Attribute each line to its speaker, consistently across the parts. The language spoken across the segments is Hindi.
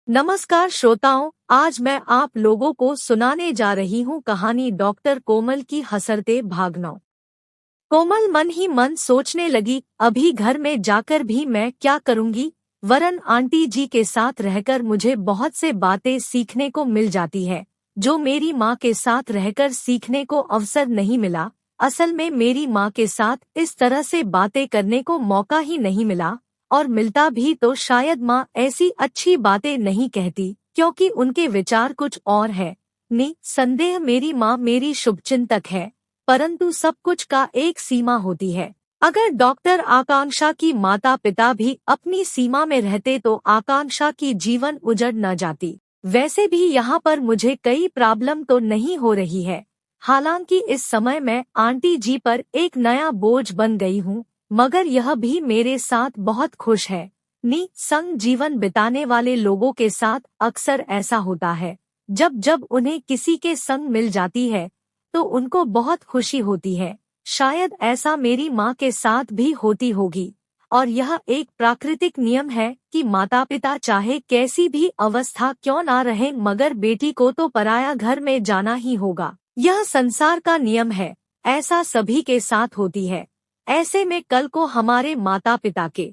Speaker 1: नमस्कार श्रोताओं, आज मैं आप लोगों को सुनाने जा रही हूँ कहानी डॉक्टर कोमल की हसरते भागना। कोमल मन ही मन सोचने लगी, अभी घर में जाकर भी मैं क्या करूँगी, वरन आंटी जी के साथ रहकर मुझे बहुत से बातें सीखने को मिल जाती है जो मेरी माँ के साथ रहकर सीखने को अवसर नहीं मिला। असल में मेरी माँ के साथ इस तरह से बातें करने को मौका ही नहीं मिला, और मिलता भी तो शायद माँ ऐसी अच्छी बातें नहीं कहती क्योंकि उनके विचार कुछ और है। निसंदेह मेरी माँ मेरी शुभचिंतक है, परंतु सब कुछ का एक सीमा होती है। अगर डॉक्टर आकांक्षा की माता पिता भी अपनी सीमा में रहते तो आकांक्षा की जीवन उजड़ न जाती। वैसे भी यहाँ पर मुझे कई प्रॉब्लम तो नहीं हो रही है, हालांकि इस समय मैं आंटी जी पर एक नया बोझ बन गई हूँ, मगर यह भी मेरे साथ बहुत खुश है। संग जीवन बिताने वाले लोगों के साथ अक्सर ऐसा होता है, जब जब उन्हें किसी के संग मिल जाती है तो उनको बहुत खुशी होती है। शायद ऐसा मेरी माँ के साथ भी होती होगी, और यह एक प्राकृतिक नियम है कि माता पिता चाहे कैसी भी अवस्था क्यों ना रहे मगर बेटी को तो पराया घर में जाना ही होगा। यह संसार का नियम है, ऐसा सभी के साथ होती है। ऐसे में कल को हमारे माता पिता के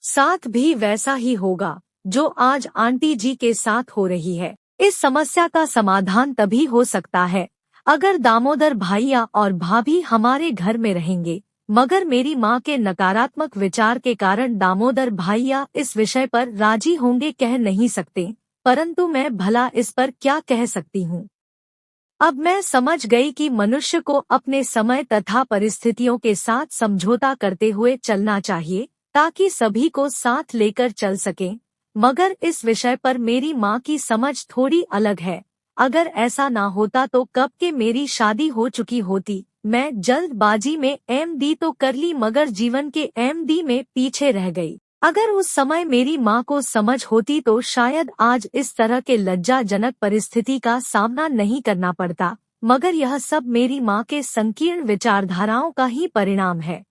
Speaker 1: साथ भी वैसा ही होगा जो आज आंटी जी के साथ हो रही है। इस समस्या का समाधान तभी हो सकता है अगर दामोदर भैया और भाभी हमारे घर में रहेंगे, मगर मेरी माँ के नकारात्मक विचार के कारण दामोदर भैया इस विषय पर राजी होंगे कह नहीं सकते, परंतु मैं भला इस पर क्या कह सकती हूँ। अब मैं समझ गई कि मनुष्य को अपने समय तथा परिस्थितियों के साथ समझौता करते हुए चलना चाहिए ताकि सभी को साथ लेकर चल सकें, मगर इस विषय पर मेरी माँ की समझ थोड़ी अलग है। अगर ऐसा ना होता तो कब के मेरी शादी हो चुकी होती। मैं जल्दबाजी में एमडी तो कर ली मगर जीवन के एमडी में पीछे रह गई। अगर उस समय मेरी माँ को समझ होती तो शायद आज इस तरह के लज्जाजनक परिस्थिति का सामना नहीं करना पड़ता, मगर यह सब मेरी माँ के संकीर्ण विचारधाराओं का ही परिणाम है।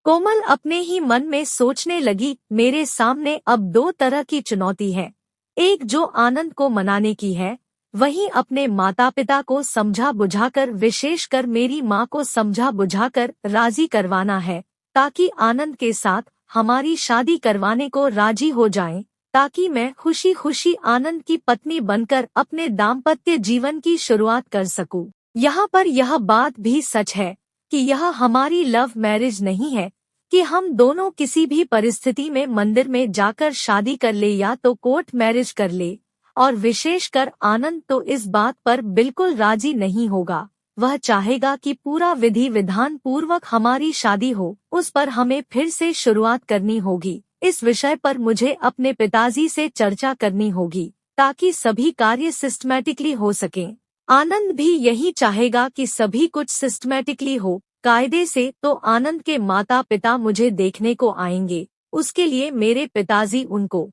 Speaker 1: कोमल अपने ही मन में सोचने लगी, मेरे सामने अब दो तरह की चुनौती है, एक जो आनंद को मनाने की है, वहीं अपने माता पिता को समझा बुझाकर, विशेषकर मेरी माँ को समझा बुझाकर राजी करवाना है ताकि आनंद के साथ हमारी शादी करवाने को राजी हो जाएं, ताकि मैं खुशी खुशी आनंद की पत्नी बनकर अपने दाम्पत्य जीवन की शुरुआत कर सकूं। यहाँ पर यह बात भी सच है कि यह हमारी लव मैरिज नहीं है कि हम दोनों किसी भी परिस्थिति में मंदिर में जाकर शादी कर ले या तो कोर्ट मैरिज कर ले, और विशेषकर आनंद तो इस बात पर बिल्कुल राजी नहीं होगा। वह चाहेगा कि पूरा विधि विधान पूर्वक हमारी शादी हो, उस पर हमें फिर से शुरुआत करनी होगी। इस विषय पर मुझे अपने पिताजी से चर्चा करनी होगी ताकि सभी कार्य सिस्टमैटिकली हो सकें। आनंद भी यही चाहेगा कि सभी कुछ सिस्टमैटिकली हो, कायदे से। तो आनंद के माता पिता मुझे देखने को आएंगे, उसके लिए मेरे पिताजी उनको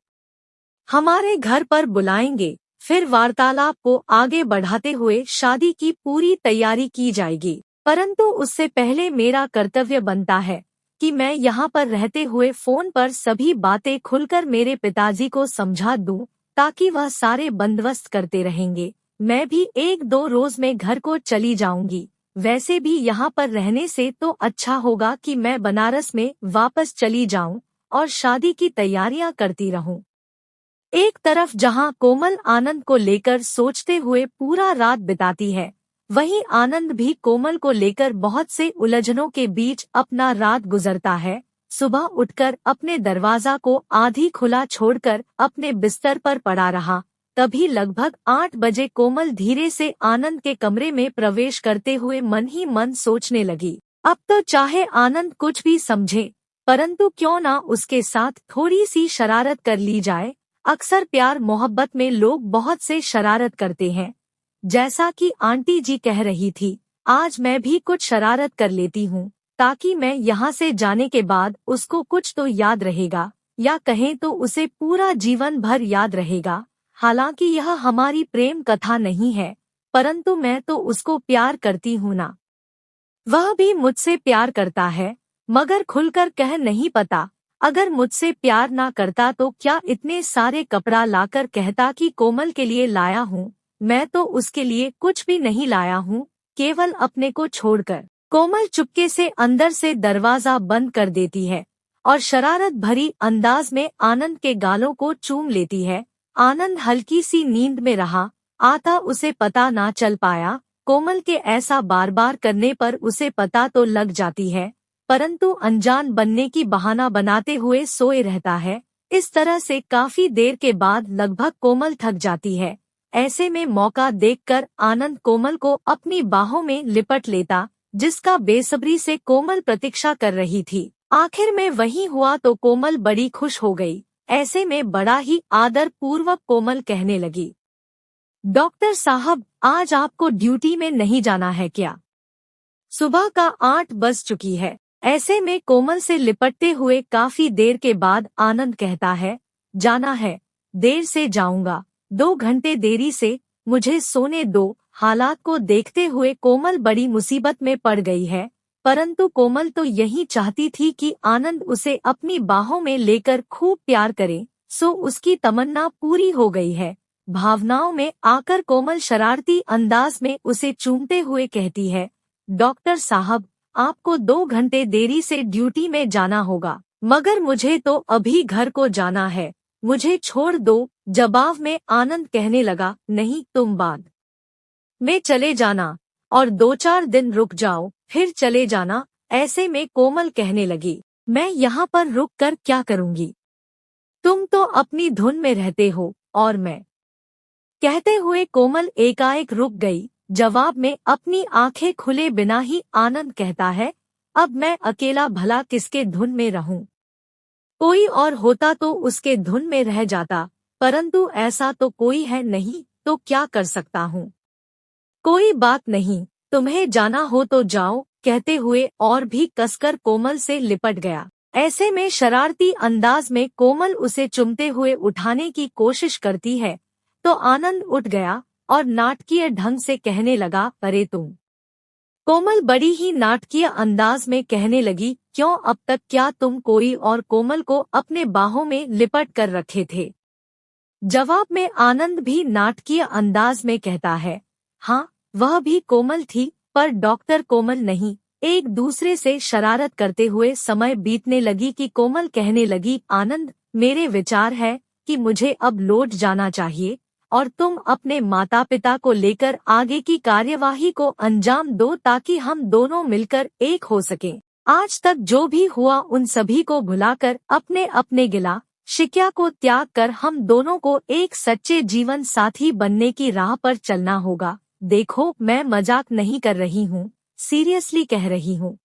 Speaker 1: हमारे घर पर बुलाएंगे, फिर वार्तालाप को आगे बढ़ाते हुए शादी की पूरी तैयारी की जाएगी। परंतु उससे पहले मेरा कर्तव्य बनता है कि मैं यहाँ पर रहते हुए फोन पर सभी बातें खुलकर मेरे पिताजी को समझा दूं, ताकि वह सारे बंदोबस्त करते रहेंगे। मैं भी एक दो रोज में घर को चली जाऊंगी। वैसे भी यहाँ पर रहने से तो अच्छा होगा कि मैं बनारस में वापस चली जाऊं और शादी की तैयारियां करती रहूं। एक तरफ जहां कोमल आनंद को लेकर सोचते हुए पूरा रात बिताती है, वहीं आनंद भी कोमल को लेकर बहुत से उलझनों के बीच अपना रात गुजरता है। सुबह उठकर अपने दरवाजा को आधी खुला छोड़कर अपने बिस्तर पर पड़ा रहा। तभी लगभग 8 बजे कोमल धीरे से आनंद के कमरे में प्रवेश करते हुए मन ही मन सोचने लगी, अब तो चाहे आनंद कुछ भी समझे, परंतु क्यों ना उसके साथ थोड़ी सी शरारत कर ली जाए। अक्सर प्यार मोहब्बत में लोग बहुत से शरारत करते हैं, जैसा कि आंटी जी कह रही थी। आज मैं भी कुछ शरारत कर लेती हूँ ताकि मैं यहाँ से जाने के बाद उसको कुछ तो याद रहेगा, या कहें तो उसे पूरा जीवन भर याद रहेगा। हालांकि यह हमारी प्रेम कथा नहीं है, परंतु मैं तो उसको प्यार करती हूँ ना, वह भी मुझसे प्यार करता है, मगर खुलकर कह नहीं पता। अगर मुझसे प्यार ना करता तो क्या इतने सारे कपड़ा लाकर कहता कि कोमल के लिए लाया हूँ। मैं तो उसके लिए कुछ भी नहीं लाया हूँ, केवल अपने को छोड़कर। कोमल चुपके से अंदर से दरवाजा बंद कर देती है और शरारत भरी अंदाज में आनंद के गालों को चूम लेती है। आनंद हल्की सी नींद में रहा, आता उसे पता ना चल पाया। कोमल के ऐसा बार बार करने पर उसे पता तो लग जाती है, परंतु अनजान बनने की बहाना बनाते हुए सोए रहता है। इस तरह से काफी देर के बाद लगभग कोमल थक जाती है। ऐसे में मौका देखकर आनंद कोमल को अपनी बाहों में लिपट लेता, जिसका बेसब्री से कोमल प्रतीक्षा कर रही थी। आखिर में वही हुआ तो कोमल बड़ी खुश हो गई। ऐसे में बड़ा ही आदर पूर्वक कोमल कहने लगी, डॉक्टर साहब, आज आपको ड्यूटी में नहीं जाना है क्या? सुबह का 8 बज चुकी है। ऐसे में कोमल से लिपटते हुए काफी देर के बाद आनंद कहता है, जाना है, देर से जाऊंगा, 2 घंटे देरी से, मुझे सोने दो। हालात को देखते हुए कोमल बड़ी मुसीबत में पड़ गई है, परंतु कोमल तो यही चाहती थी कि आनंद उसे अपनी बाहों में लेकर खूब प्यार करे, सो उसकी तमन्ना पूरी हो गई है। भावनाओं में आकर कोमल शरारती अंदाज में उसे चूमते हुए कहती है, डॉक्टर साहब, आपको 2 घंटे देरी से ड्यूटी में जाना होगा, मगर मुझे तो अभी घर को जाना है, मुझे छोड़ दो। जवाब में आनंद कहने लगा, नहीं, तुम बाद में चले जाना और 2-4 दिन रुक जाओ, फिर चले जाना। ऐसे में कोमल कहने लगी, मैं यहाँ पर रुक कर क्या करूँगी? तुम तो अपनी धुन में रहते हो और मैं। कहते हुए कोमल एकाएक रुक गई। जवाब में अपनी आंखें खुले बिना ही आनंद कहता है, अब मैं अकेला भला किसके धुन में रहूं? कोई और होता तो उसके धुन में रह जाता, परंतु ऐसा तो कोई है नहीं, तो क्या कर सकता हूँ? कोई बात नहीं, तुम्हें जाना हो तो जाओ। कहते हुए और भी कसकर कोमल से लिपट गया। ऐसे में शरारती अंदाज में कोमल उसे चुमते हुए उठाने की कोशिश करती है तो आनंद उठ गया और नाटकीय ढंग से कहने लगा, अरे तुम। कोमल बड़ी ही नाटकीय अंदाज में कहने लगी, क्यों, अब तक क्या तुम कोई और कोमल को अपने बाहों में लिपट कर रखे थे? जवाब में आनंद भी नाटकीय अंदाज में कहता है, हाँ, वह भी कोमल थी, पर डॉक्टर कोमल नहीं। एक दूसरे से शरारत करते हुए समय बीतने लगी कि कोमल कहने लगी, आनंद, मेरे विचार है कि मुझे अब लौट जाना चाहिए और तुम अपने माता पिता को लेकर आगे की कार्यवाही को अंजाम दो, ताकि हम दोनों मिलकर एक हो सकें। आज तक जो भी हुआ उन सभी को भुलाकर अपने अपने गिला शिकवा को त्याग कर हम दोनों को एक सच्चे जीवन साथी बनने की राह पर चलना होगा। देखो, मैं मजाक नहीं कर रही हूँ, सीरियसली कह रही हूँ।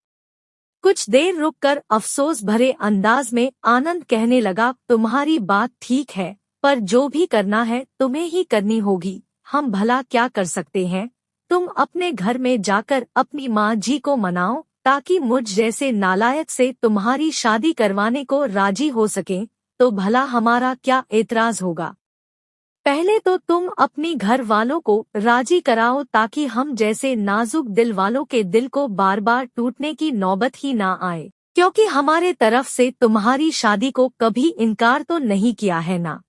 Speaker 1: कुछ देर रुककर अफसोस भरे अंदाज में आनंद कहने लगा, तुम्हारी बात ठीक है, पर जो भी करना है तुम्हें ही करनी होगी। हम भला क्या कर सकते हैं? तुम अपने घर में जाकर अपनी माँ जी को मनाओ, ताकि मुझ जैसे नालायक से तुम्हारी शादी करवाने को राजी हो सके, तो भला हमारा क्या एतराज होगा? पहले तो तुम अपनी घर वालों को राजी कराओ, ताकि हम जैसे नाजुक दिल वालों के दिल को बार बार टूटने की नौबत ही ना आए, क्योंकि हमारे तरफ से तुम्हारी शादी को कभी इनकार तो नहीं किया है ना।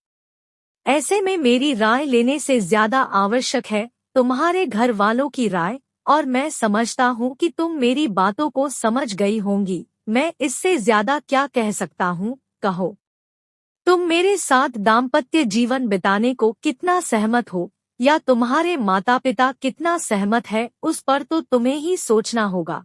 Speaker 1: ऐसे में मेरी राय लेने से ज्यादा आवश्यक है तुम्हारे घर वालों की राय, और मैं समझता हूँ कि तुम मेरी बातों को समझ गई होंगी। मैं इससे ज्यादा क्या कह सकता हूँ? कहो, तुम मेरे साथ दाम्पत्य जीवन बिताने को कितना सहमत हो, या तुम्हारे माता पिता कितना सहमत है, उस पर तो तुम्हें ही सोचना होगा।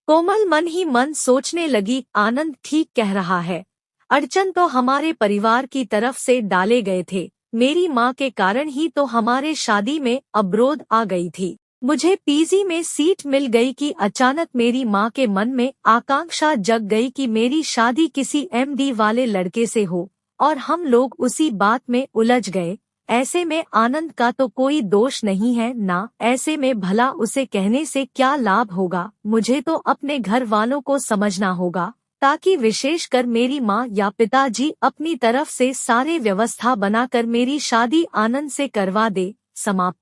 Speaker 1: कोमल मन ही मन सोचने लगी, आनंद ठीक कह रहा है। अड़चन तो हमारे परिवार की तरफ से डाले गए थे, मेरी माँ के कारण ही तो हमारे शादी में अवरोध आ गई थी। मुझे पीजी में सीट मिल गई कि अचानक मेरी माँ के मन में आकांक्षा जग गई कि मेरी शादी किसी एमडी वाले लड़के से हो, और हम लोग उसी बात में उलझ गए। ऐसे में आनंद का तो कोई दोष नहीं है ना, ऐसे में भला उसे कहने से क्या लाभ होगा? मुझे तो अपने घर वालों को समझना होगा, ताकि विशेषकर मेरी माँ या पिताजी अपनी तरफ से सारे व्यवस्था बनाकर मेरी शादी आनंद से करवा दे। समाप्त।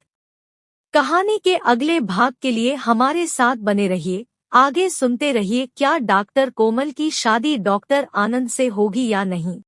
Speaker 1: कहानी के अगले भाग के लिए हमारे साथ बने रहिए। आगे सुनते रहिए क्या डॉक्टर कोमल की शादी डॉक्टर आनंद से होगी या नहीं।